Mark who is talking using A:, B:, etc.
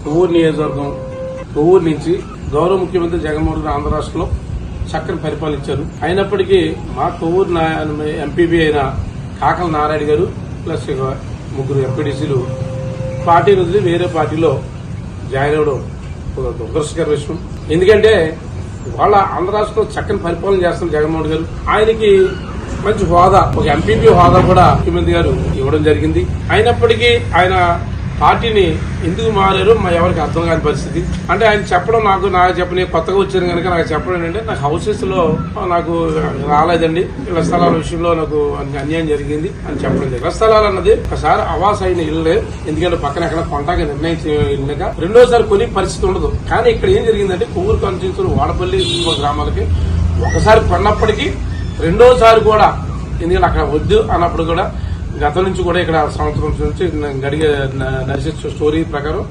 A: కొవ్వూరు నియోజకవర్గం కొవ్వూరు నుంచి గౌరవ ముఖ్యమంత్రి జగన్మోహన్ రెడ్డి ఆంధ్ర రాష్ట్రంలో చక్కని పరిపాలించారు. అయినప్పటికీ మా కొవ్వూరు ఎంపీపీ అయిన కాకల నారాయణ గారు ప్లస్ ముగ్గురు ఎంపీడీసీలు పార్టీ వదిలి వేరే పార్టీలో జాయిన్ అవ్వడం దురదృష్టకర విషయం. ఎందుకంటే వాళ్ళ ఆంధ్ర రాష్ట్రంలో చక్కని పరిపాలన చేస్తున్న జగన్మోహన్ గారు ఆయనకి మంచి హోదా, ఒక ఎంపీపీ హోదా కూడా ముఖ్యమంత్రి గారు ఇవ్వడం జరిగింది. అయినప్పటికీ ఆయన పార్టీని ఎందుకు మారారు ఎవరికి అర్థం కాని పరిస్థితి. అంటే ఆయన చెప్పడం నాకు చెప్పని కొత్తగా వచ్చాను కనుక నాకు చెప్పడం ఏంటంటే నాకు హౌసెస్ లో నాకు రాలేదండి, ఇళ్ల స్థలాల విషయంలో నాకు అన్యాయం జరిగింది అని చెప్పడం. ఇళ్ల స్థలాలు అన్నది ఒకసారి అవాస అయిన ఇల్లే, ఎందుకంటే పక్కన ఎక్కడ కొంటాక నిర్ణయించాక రెండోసారి కొని పరిస్థితి ఉండదు. కానీ ఇక్కడ ఏం జరిగిందంటే కొవ్వూరు కాన్స్టిట్యూన్సీ వాడపల్లి గ్రామాలకి ఒకసారి కొన్నప్పటికీ రెండోసారి కూడా, ఎందుకంటే అక్కడ వద్దు అన్నప్పుడు కూడా గతం నుంచి కూడా ఇక్కడ సంవత్సరం నుంచి నడిగే నడిచే స్టోరీ ప్రకారం